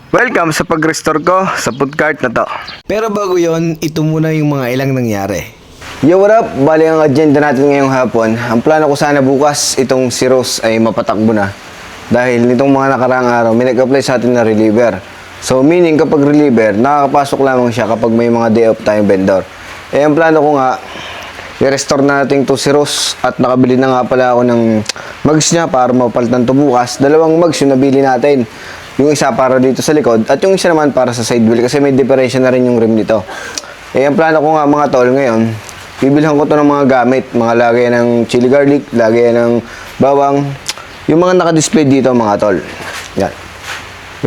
Welcome sa pag-restore ko sa food cart na to. Pero bago yon, ito muna yung mga ilang nangyari. Yo, what up? Bali ang agenda natin ngayong hapon. Ang plano ko sana bukas, itong si Rose ay mapatakbo na. Dahil nitong mga nakaraang araw, may nag-apply sa atin na reliever. So meaning kapag reliever, nakakapasok lamang siya kapag may mga day off tayong vendor. Eh ang plano ko nga, i-restore na natin to si Rose at nakabili na nga pala ako ng mags niya para mapalitan to bukas. Dalawang mags yung nabili natin. Yung isa para dito sa likod at yung isa naman para sa side wheel kasi may differential na rin yung rim nito. Eh ang plano ko nga mga tol ngayon, bibilhan ko to ng mga gamit, mga lagayan ng chili garlic, lagayan ng bawang, yung mga naka-display dito mga tol. Yan.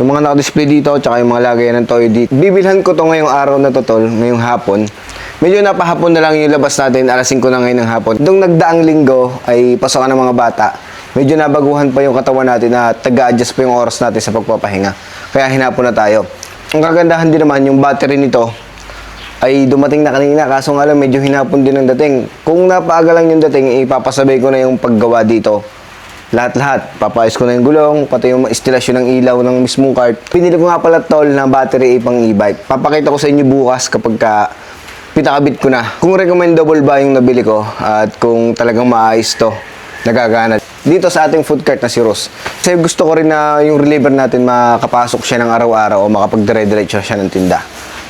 Yung mga naka-display dito, tsaka yung mga lagayan ng toyo dito. Bibilhan ko to ngayong araw na to tol, ngayong hapon. Medyo napahapon na lang yung labas natin, alas 5 na ngayon ng hapon. Nung nagdaang linggo ay pasokan ng mga bata. Medyo nabaguhan pa yung katawan natin na taga-adjust pa yung oras natin sa pagpapahinga. Kaya hinapon na tayo. Ang kagandahan din naman, yung battery nito ay dumating na kanina. Kaso nga lang, medyo hinapon din ang dating. Kung napaaga lang yung dating, ipapasabay ko na yung paggawa dito. Lahat-lahat. Papayos ko na yung gulong, pati yung instalasyon ng ilaw ng mismong cart. Pinili ko nga pala tol na battery pang e-bike. Papakita ko sa inyo bukas kapag pitakabit ko na. Kung recommendable ba yung nabili ko at kung talagang maayos to, nagagana dito sa ating food cart na si Rose. Kasi gusto ko rin na yung reliever natin makapasok siya ng araw-araw o makapag-dire-diretso siya ng tinda.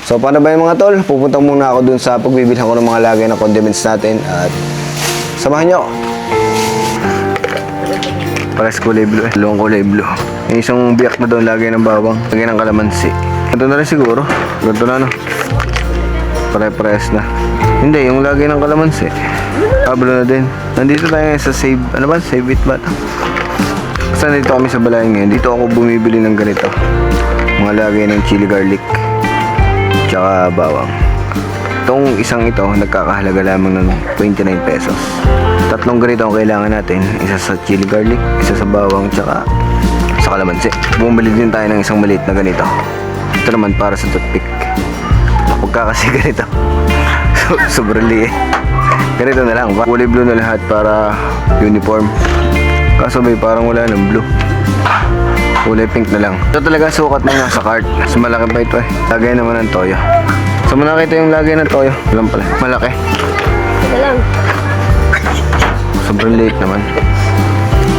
So paano ba yung mga tol? Pupunta muna ako dun sa pagbibilhan ko ng mga lagay ng condiments natin at samahan nyo. Pares kulay blue eh. Dalawang kulay blue. Yung isang biyak na doon lagay ng bawang. Lagay ng kalamansi. Ganito na rin siguro. Ganito na no. Pare-pares na. Hindi, yung lagay ng kalamansi. Blue na din. Nandito tayo ngayon sa Save, ano ba? Save It ba? Basta nandito kami sa Balayan ngayon. Dito ako bumibili ng ganito. Mga lagay ng chili garlic. Tsaka bawang. Itong isang ito, nagkakahalaga lamang ng 29 pesos. Tatlong ganito ang kailangan natin. Isa sa chili garlic, isa sa bawang, tsaka sa kalamansi. Bumili din tayo ng isang maliit na ganito. Ito naman para sa toothpick. Pagka kasi ganito. Sobrang liit. Ganito na lang, kulay blue na lahat para uniform. Kaso may parang wala ng blue. Kulay pink na lang. Ito talaga sukat na nasa cart. Mas malaki pa ito eh. Lagay naman ng toyo. So muna kita yung lagay ng toyo. Alam pala, malaki. Ito lang. Sobrang liit naman.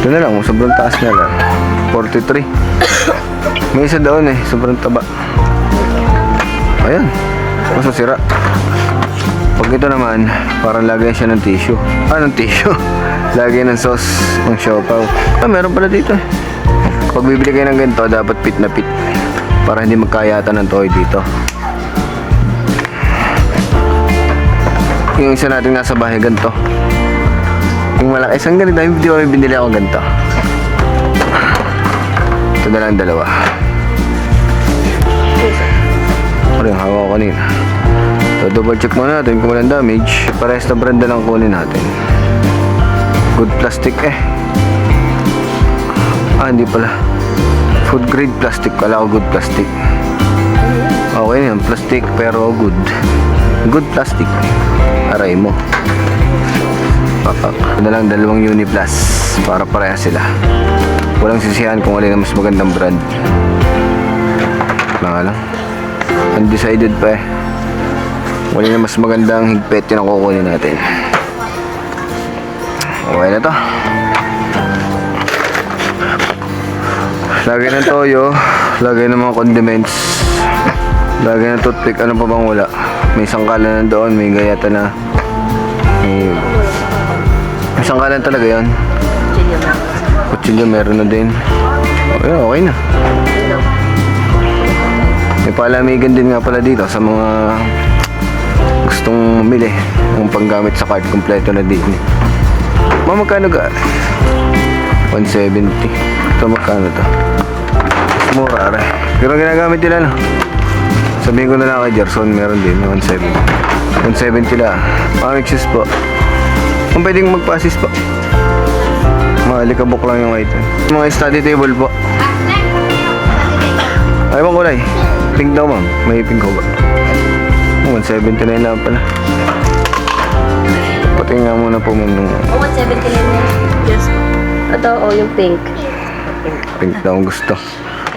Ito na lang, sobrang taas na lang. 43. May isa doon eh, sobrang taba. Ayan, mas masira. Pag ito naman, parang lagyan siya ng tissue. Ng tissue? Lagyan ng sauce, ng siopaw. Meron pala dito eh. Pag bibili kayo ng ganito, dapat pit na pit. Para hindi magkayatan ng toy dito. Yung isa natin nasa bahay, ganito. Yung malaki, isang ganito, hindi kami binili ako ganito. Ito na lang dalawa. Ano yung hawa ko kanina. So, double check muna natin kung walang damage. Parehas na brand na lang kunin natin. Good plastic eh. Hindi pala. Food grade plastic. Kala ko good plastic. Okay na yan. Plastic pero good. Good plastic. Aray mo. Ito na lang dalawang Uniplus. Para parehas sila. Walang sisihan kung alin ang mas magandang brand. Mga lang. Undecided pa eh. Wala na mas magandang higpit yun ang kukunin natin. Okay na to. Lagay ng toyo. Lagay ng mga condiments. Lagay ng toothpick. Ano pa bang wala? May sangkalan na doon. May gayata na. May sangkalan talaga yun. Kutsilyo meron na din. Okay na. May palamigan din nga pala dito sa mga gustong bumili ng panggamit sa card. Kompleto na din. Magkano ga? 170. Ito magkano to? Mas mura aray. Pero ginagamit nila no? Sabihin ko na lang kay Gerson, meron din 170. 170 lang. Mixes po. Kung pwedeng magpa-assist po. Malikabok lang yung item. Mga study table po. Ay bang kulay? Pink daw ma'am. May pink ko ba? 179 lang pala. Patingnan muna po ma'am nung... 179 na. Yes. Ito, yung pink. Pink daw ang gusto.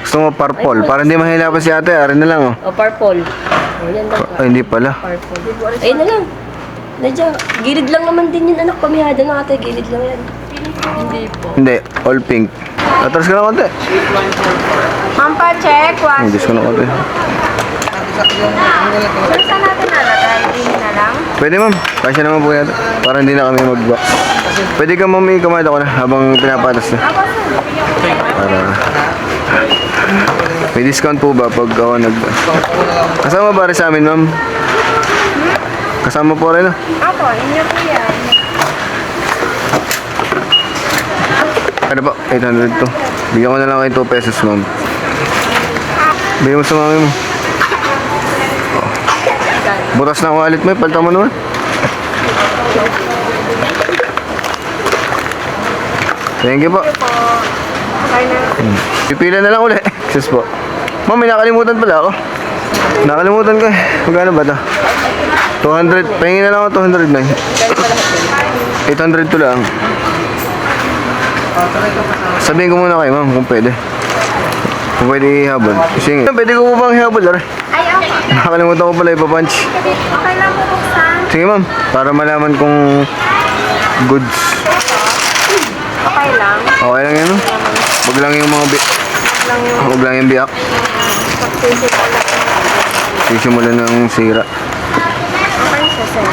Gusto mo purple. Para hindi mahirapan si ate. Arin na lang, oh. O, purple. O, yan lang. Ay, hindi pala. Purple. Ayun na lang. Nadya, gilid lang naman din yun, anak. Pamihada na ate, gilid lang yan. Hindi po. Hindi, all pink. Atras ka na konti. Ma'am pa, check. Ay, Diyos ko na konti. Saan saan natin nalagay? Hindi na lang. Pwede ma'am. Kasya naman po yan. Para hindi na kami mag-back. Pwede ka ma'am, ikamada ko na habang pinapatas na. Ako, sir. Para... May discount po ba pag ako nag... Kasama ba rin sa amin ma'am? Kasama po rin, no? Ako, inyo po yan. Ano po? 800 to. Bigyan ko na lang kayo 2 pesos ma'am. Bigyan mo sa mami mo. Oh. Butas na ang wallet mo, palta mo naman. Thank you po. Okay na. Pipila na lang ulit. Sus po. Ma'am, may nakalimutan pala ako. Nakalimutan ko eh. Magkano ba ito? 200. Pahingin na lang ako 200 na. 800 to lang. Sabihin ko muna kayo ma'am kung pwede. Kung pwede ihabol. Kasi pwede ko po bang ihabol? Ay, okay. nakalimutan ko pala ipapunch. Okay lang po buksan. Sige ma'am, para malaman kung goods. Okay lang. Okay lang yan no? Wag lang yung mga Lang yung wag lang yung biyak. pag-visit ulit. Sisimula ng sira. Okay siya, sir.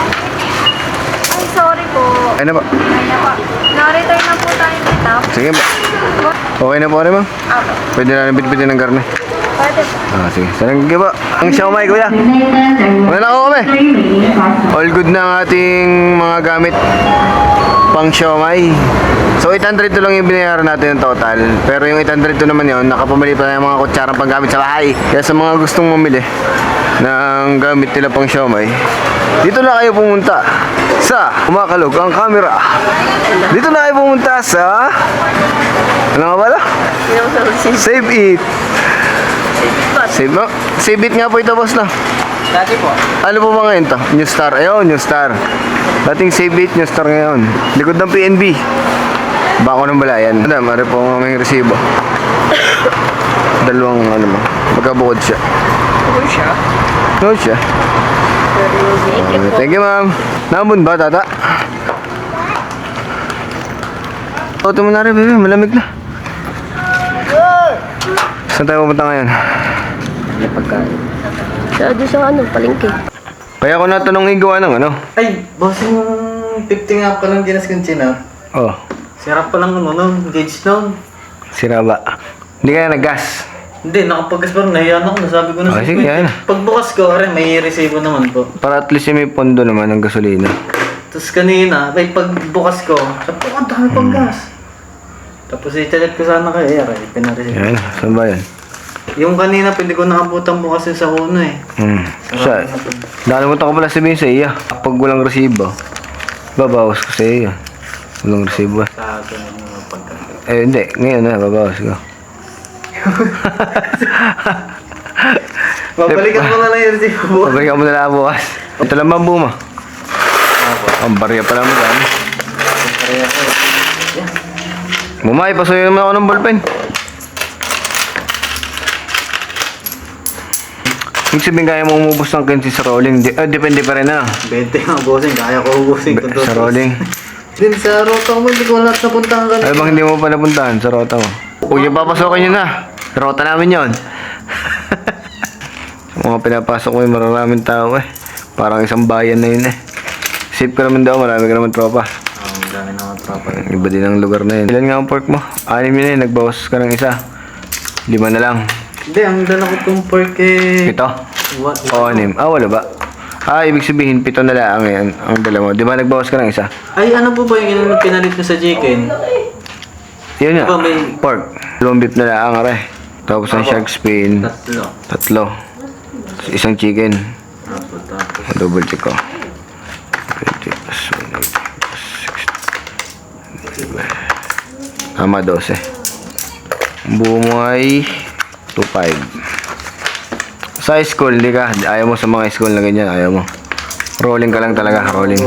Ay, sorry po. Ay na ba? Ay na po. Na-return na po tayo dito. Sige ba? Okay na po rin ma'am? Ako. Pwede na bitbitin ng karne. Pwede po. Sige. Sige ba? Ang siomay kuya. Wala na ako kami. All good na ang ating mga gamit pang siomay. So 800 to lang yung binayaran natin ng total. Pero yung 800 to naman yun, nakapumili pa na yung mga kutsarang panggamit sa bahay. Kaya sa mga gustong mamili ng gamit nila pang siomay, dito na kayo pumunta sa kumakalog ang camera. Dito na kayo pumunta sa ano nga pala? Save It. Save mo? Save It nga po ito boss na. Dati po. Ano po ba ngayon to? New Star. Ayun, New Star. Dating Save It, New Star ngayon. Likod ng PNB. Bako ng Balayan. Madam, ari po ang aming resibo. Dalawang ano mo. Magkabukod siya. Ano siya? Bukod siya. Thank you ma'am. Naambun ba tata? Auto mo na rin baby, malamig na. Saan tayo pupunta ngayon? Doon sa ano, palengke. Kaya ko natanong igawa ng ano? Ay, bossing 50 nga pa lang ginas kong china. Oh, Sirap pa lang nun, gauge nun. sira ba? Hindi kaya nag-gas? Hindi, nakapagkas pa rin. Nahiyan ako. Nasabi ko na Okay, sige, yan. Pagbukas ko, may resibo naman po. Para at least may pondo naman ng gasolina. Tapos kanina, ay pagbukas ko, sabi ko, ang dami pang gas. Tapos i-chat ko sana kay Era, pinaresibo. Yan, saan ba yan? Yung kanina, pwede ko nakabutang bukas yun sa kuno eh. Siya, nakalimutan ko pala sabihin sa iya. Pag walang resibo, babawas ko sa iya. Walang resibo. Sa akin yung pagkas. Eh, hindi. Ngayon na, babawas ko. Babalikan ko na lang yung resibo. Pabalikan mo na lang bukas. Ito lang bambu mo. Ang barya pala mo dami. Mumay, pasuyo naman ako ng ballpen. Ibig sabihin kaya mo umubos ng 15 sa rolling. Depende pa rin na. 20 nga bossing, kaya ko ubusin ko Sa rolling. Din sa rota mo, hindi ko lahat napuntahan ka Ay bang hindi mo pa napuntahan sa rota mo? Huwag yung papasokin nyo na. Rota namin yon. Mga pinapasok ko yung maraming tao eh. Parang isang bayan na yun eh. Safe ka naman daw, marami ka naman tropa. Ang dami naman tropa. Iba din ang lugar na yun. Ilan nga ang pork mo? 6 yun eh, nagbawas ka ng isa. 5 na lang. Hindi, ang dala ko kong pork eh. Ito? What? O 6. Ah, wala ba? Ah, ibig sabihin, 7 na lang yan. Ang dala mo. Di ba nagbawas ka ng isa? Ay, ano po ba yung pinalit mo sa chicken? Yun nga. Diba may- Pork. 2 beef na lang, are. Tapos ang shark fin. Tatlo. 3. Tapos isang chicken. Tapos. Double check ko. 20 plus 180 plus 60. Tama, 12. Ang buo mo ay 2.5. Sa school, hindi ka. Ayaw mo sa mga school na ganyan. Ayaw mo. Rolling ka lang talaga. Rolling.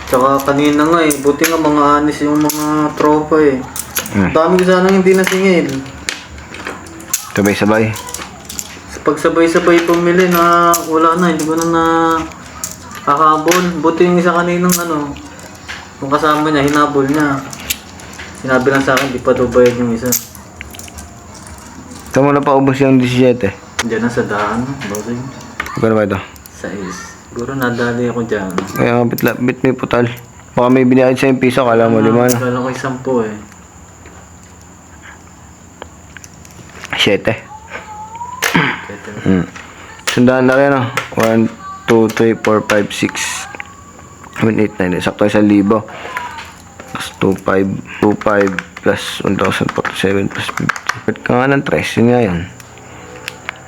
Tsaka kanina nga eh, buti nga mga anis yung mga tropa eh. Dami ko sanang hindi nasingil. Sabay-sabay. Pag sabay-sabay pumili na wala na, hindi ko na nakakabol. Buti yung isa kaninang yung kasama niya, hinabol niya. Sinabi lang sa akin, di pa daw bayad yung isa. Saan mo na paubos yung 17? Diyan na sa daan, bossing. Magkano ba ito? 6. Siguro nadali ako dyan. Kaya bit may putal. Baka may binayad sa yung piso, kala mo 5 na. Kala ko 10 eh. 7. Sandaan na rin 1, 2, 3, 4, 5, 6 7, 8, 9. Sakto 1,000. Plus 2,500 plus 1,047 plus 50. Ba't ka nga ng 3? Yun nga yun.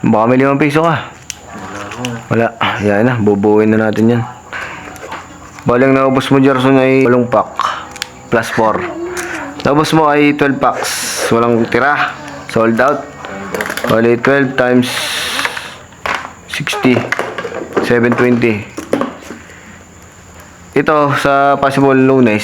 Baka may 5 piso ka. Wala. Yan na. Bubuuin na natin yan. Balang naubos mo, Gerson, ay 8 pack. Plus 4. Naubos mo ay 12 packs. Walang tira. Sold out. Bali 12 times 60. 720. Ito sa possible Lunes.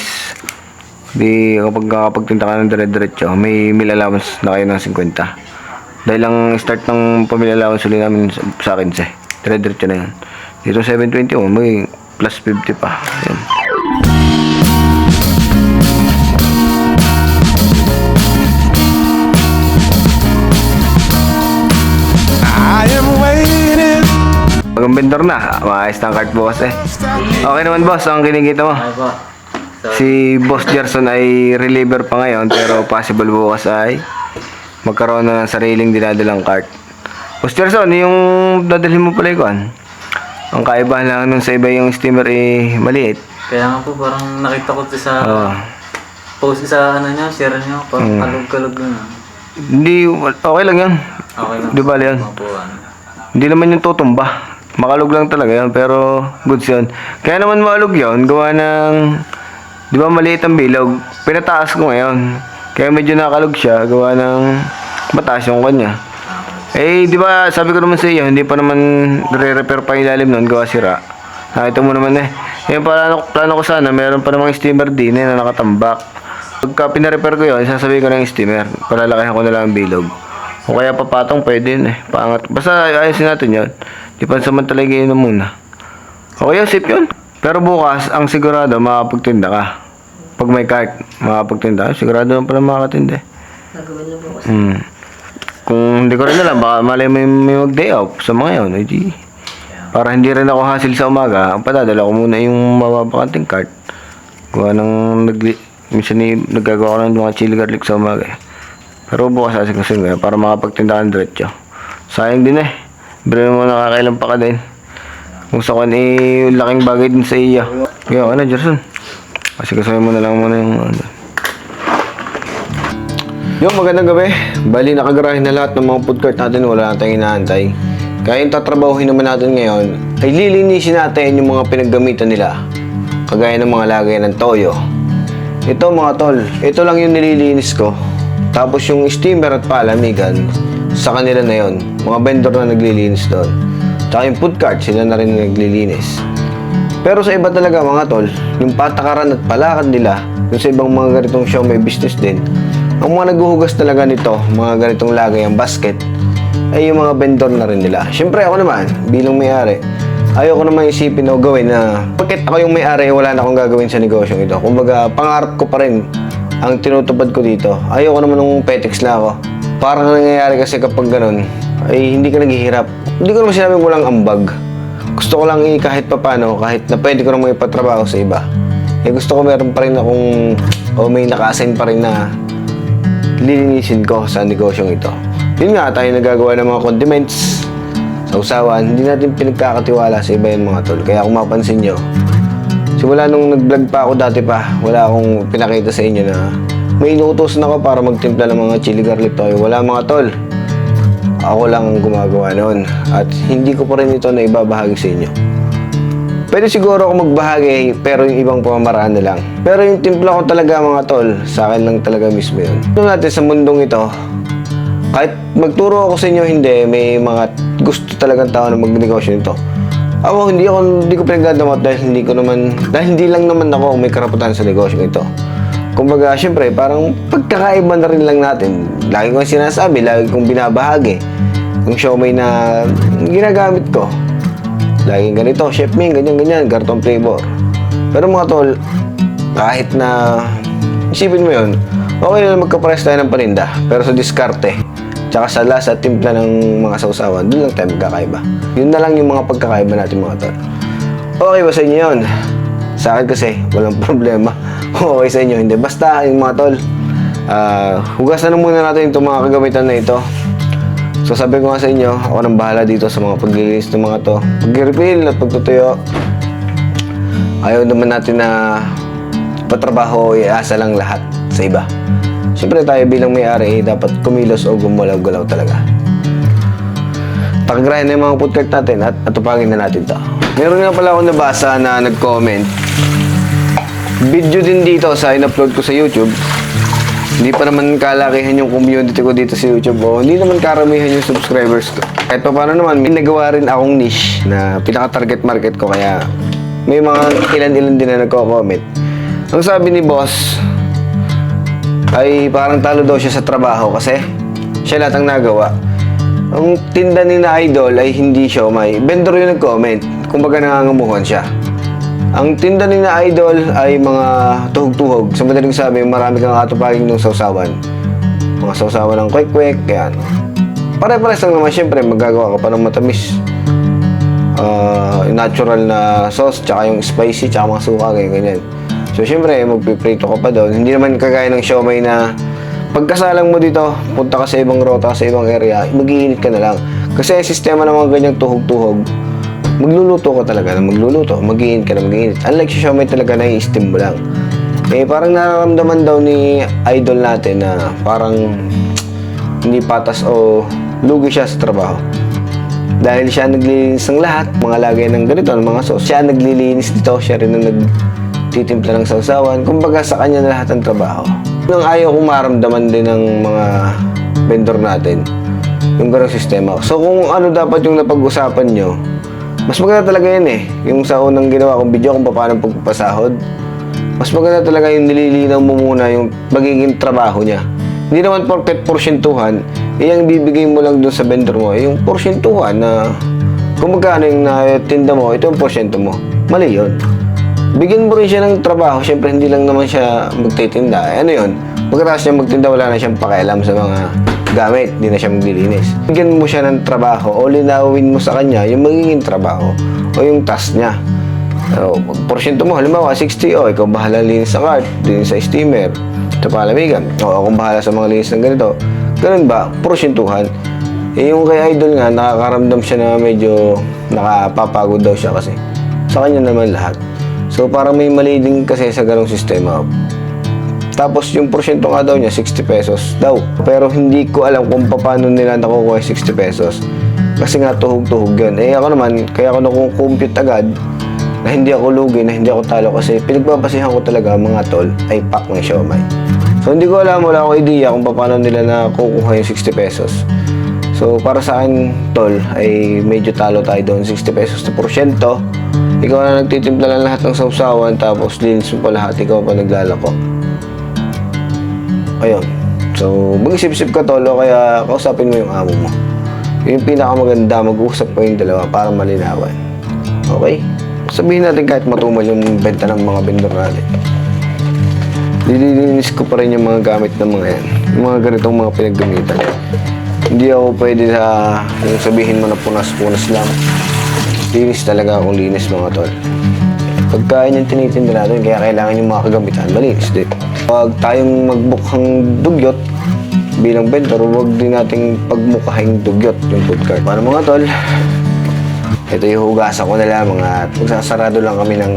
Di kapag tinta ka ng dire-diretso, may meal allowance na kayo ng 50. Dahil lang start ng pamilya allowance ulit namin sa akin dire-diretso na yun. Dito 720 may plus 50 pa. Yan. Pag ang vendor na, maayos na ang cart bukas eh. Okay naman boss, ang kinikita mo. Ay po. Si Boss Gerson ay reliever pa ngayon pero possible bukas ay magkaroon na ng sariling dinadalang cart. Boss Gerson, yung dadalhin mo pala ikuan. Ang kaibahan lang nun sa iba yung steamer eh maliit. Kaya nga po parang nakita ko sa Oo. post sa niya, share niyo, parang kalog-kalog na. Hindi, okay lang yan. Okay lang. Di ba yan? Hindi naman yung tutumba. Makalog lang talaga yan, pero goods yun. Kaya naman maalog yun, gawa ng, di ba maliit ang bilog? Pinataas ko ngayon. Kaya medyo nakalog siya, gawa ng mataas yung kanya. Eh, di ba, sabi ko naman sa iyo, hindi pa naman re-repair pa yung ilalim nun, gawa sira. Nakita mo naman eh. Yung plano ko sana, meron pa namang steamer din na nakatambak. Pagka pinarepair ko yun, sasabihin ko ng steamer, palalakihan ko na lang ang bilog. O kaya papatong, pwede yun eh. Pangat. Basta ayusin natin yun. Di pa samantalay na muna. Okay yun, safe yun. Pero bukas, ang sigurado, makapagtinda ka. Pag may cart, makapagtinda ka. Sigurado naman pala makakatinda eh. Nagawin na bukas. Kung hindi ko rin alam, baka malay may mag-day off sa mga yun. Eh, di. Para hindi rin ako hassle sa umaga, ang padadala ko muna yung mababakanting cart. Gawa ng minsan naggagawa ko ng mga chili garlic sa umaga eh. Pero bukas kasi nga para makapagtinda ka ng diretso. Sayang din eh. Pero mo nakakailan pa ka din. Kung sa kan eh, laking bagay din sa iya. Kaya ano, Gerson? Kasi kasama mo na lang muna yung ano. Yung magandang gabi. Bali nakagarahin na lahat ng mga food cart natin. Wala na tayong inaantay. Kaya yung tatrabahuhin naman natin ngayon ay lilinisin natin yung mga pinaggamitan nila. Kagaya ng mga lagay ng toyo. Ito mga tol, ito lang yung nililinis ko. Tapos yung steamer at palamigan, sa kanila na yon. Mga vendor na naglilinis doon. Tsaka yung food cart, sila na rin naglilinis. Pero sa iba talaga mga tol, yung patakaran at palakad nila, yung sa ibang mga ganitong show may business din, ang mga naghuhugas talaga nito, mga ganitong lagay ang basket, ay yung mga vendor na rin nila. Siyempre ako naman, bilang may-ari, ayoko naman isipin o gawin na bakit ako yung may-ari, wala na akong gagawin sa negosyong ito. Kumbaga, pangarap ko pa rin ang tinutupad ko dito. Ayoko naman nung petex na ako. Parang nangyayari kasi kapag ganun, ay hindi ka naghihirap. Hindi ko naman sinabing walang ambag. Gusto ko lang kahit papano, kahit na pwede ko naman ipatrabaho sa iba. Eh gusto ko meron pa rin akong, o may naka-assign pa rin na lilinisin ko sa negosyong ito. Yun nga, tayo nagagawa ng mga condiments sa usawan. Hindi natin pinagkakatiwala sa iba yung mga tol. Kaya kung mapansin nyo, simula nung nag-vlog pa ako dati pa, wala akong pinakita sa inyo na may inuutos na ako para magtimpla ng mga chili garlic toyo. Wala mga tol. Ako lang ang gumagawa noon. At hindi ko pa rin ito na ibabahagi sa inyo. Pwede siguro ako magbahagi, pero yung ibang pamamaraan na lang. Pero yung timpla ko talaga mga tol, sa akin lang talaga mismo yun. Ito natin sa mundong ito, kahit magturo ako sa inyo, hindi, may mga gusto talagang tao na magnegosyo nito. Ako, hindi ko pinagdadamot dahil hindi lang naman ako may karapatan sa negosyo ito. Kumbaga, syempre, parang pagkakaiba na rin lang natin. Lagi kong sinasabi, lagi kong binabahagi. Yung siomay na ginagamit ko. Laging ganito, Chef Ming, ganyan, kartong flavor. Pero mga tol, kahit na isipin mo yun, okay na magkapares tayo ng paninda. Pero sa diskarte, tsaka sa lasa at timpla ng mga sausawan, doon lang tayo magkakaiba. Yun na lang yung mga pagkakaiba natin mga tol. Okay ba sa inyo yun? Sa akin kasi, walang problema. Okay sa inyo, hindi. Basta yung mga tol, hugasan na muna natin itong mga kagamitan na ito. So sabi ko nga sa inyo, ako nang bahala dito sa mga paglilinis ng mga to. Pag-refill at pagtutuyo. Ayaw naman natin na patrabaho o iasa lang lahat sa iba. Siyempre tayo bilang may-ari, dapat kumilos o gumalaw-galaw talaga. Pakagrahin na yung mga food cart natin at atupagin na natin to. Meron nga pala ako nabasa na nag-comment. Video din dito sa in-upload ko sa YouTube. Hindi pa naman kalakihan yung community ko dito sa YouTube o hindi naman karamihan yung subscribers ko. Kahit pa paano naman, may nagawa rin akong niche na pinaka-target market ko kaya may mga ilan-ilan din na nagko-comment. Ang sabi ni boss ay parang talo daw siya sa trabaho kasi siya lahat ang nagawa. Ang tinda ni na Idol ay hindi siomay. Vendor yung nag-comment. Kumbaga nangangamuhan siya. Ang tinda ni na Idol ay mga tuhog-tuhog. Sa madaling sabi, marami kang katupagin ng sausawan. Mga sausawan ng kwek-kwek, yan. Pare-pares lang naman, syempre, magagawa ka pa ng matamis. Natural na sauce, tsaka yung spicy, tsaka mga suka, ganyan. So, syempre, magpiprito ka pa doon. Hindi naman kagaya ng siomay na pagkasalang mo dito, punta ka sa ibang rota, sa ibang area, mag-iinit ka na lang. Kasi ang sistema ng mga ganyang tuhog-tuhog, magluluto ka talaga na magluluto, mag-iinit ka na mag-iinit. Unlike sa siomay talaga na i-steam mo lang. Eh, parang nararamdaman daw ni Idol natin na parang hindi patas o lugi siya sa trabaho. Dahil siya naglilinis ng lahat, mga lagay ng ganito, ng mga sauce. Siya naglilinis dito, siya rin ang nagtitimpla ng sausawan. Kumbaga sa kanya na lahat ng trabaho. Nang ayaw kong maramdaman din ng mga vendor natin, yung ganong sistema. So kung ano dapat yung napag-usapan nyo, mas maganda talaga yan eh. Yung sa unang ginawa kong video kung paano pagpapasahod, mas maganda talaga yung nililinaw mo muna yung magiging trabaho niya. Hindi naman porket porsyentuhan, yung bibigay mo lang dun sa vendor mo, yung porsyentuhan na kung magkano yung natinda mo, ito yung porsyento mo. Mali yun. Bigyan mo rin siya ng trabaho, syempre hindi lang naman siya magtitinda. Ano yun? Pagkatapos niya magtinda, wala na siyang pakialam sa mga gamit, hindi na siya maglilinis. Bigyan mo siya ng trabaho o linawin mo sa kanya yung magiging trabaho o yung task niya. So, porsyento mo, halimbawa 60, ikaw bahala linis sa cart, linis sa steamer, sa palamigan, o akong bahala sa mga linis ng ganito. Ganun ba? Porsyentuhan. Eh, yung kay Idol nga, nakakaramdam siya na medyo nakapapagod daw siya kasi sa kanya naman lahat. So, parang may mali din kasi sa ganong sistema. Tapos, yung porsyento nga daw niya, 60 pesos daw. Pero hindi ko alam kung paano nila nakukuha 60 pesos. Kasi nga, tuhog-tuhog yun. Eh, ako naman, kaya ako nakukompute agad na hindi ako lugi, na hindi ako talo kasi pinagbabasihan ko talaga mga tol ay pack ng siomay. So, hindi ko alam, wala akong idea kung paano nila nakukuha yung 60 pesos. So, para sa akin, tol, ay medyo talo tayo doon. 60 pesos na porsyento. Ikaw na nagtitimpla lang lahat ng sausawan, tapos linis mo pa lahat, ikaw pa naglalako. Ayun. So, mag-isip-isip ka, tol, o kaya kausapin mo yung amo mo. Yung pinakamaganda, mag-uusap ko yung dalawa para malinawan. Okay? Sabihin natin kahit matumal yung benta ng mga vendor natin. Nililinis ko pa rin yung mga gamit ng mga yan. Yung mga ganitong mga pinaggamitan. Hindi ako pwede sa yung sabihin mo na punas-punas lang. Linis talaga akong linis mga tol. Pagkain yung tinitinda natin, kaya kailangan yung mga kagamitan, malinis din. Huwag tayong magbukhang dugyot bilang vendor, huwag din nating pagmukhahing dugyot yung food cart. Paano mga tol? Ito yung hugasan ko na lamang at magsasarado lang kami ng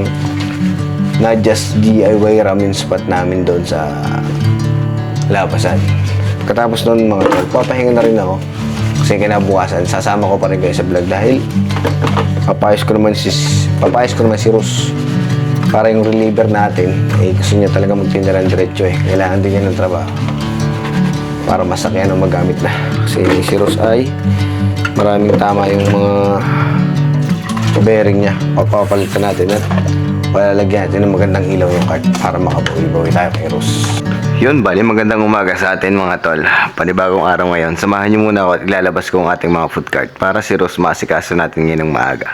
Nadia's DIY ramen spot namin doon sa Lapasan. Pagkatapos doon mga tol, papahinga na rin ako. Kasi kinabukasan, sasama ko pa rin kayo sa vlog dahil papayos ko naman si Rose. Para yung reliever natin, eh gusto niya talaga magtinda ng diretso eh. Kailangan din niya ng trabaho. Para masakyan ang magamit na. Kasi si Rose ay maraming tama yung mga bearing niya. Papapalitan natin at palalagyan natin ng magandang ilaw yung cart para makabawi-bawi tayo kay Rose. Yun, bali magandang umaga sa atin mga tol. Panibagong araw ngayon. Samahan niyo muna ako at ilalabas ko ang ating mga food cart para si Rose masikaso natin ngayon ng maaga.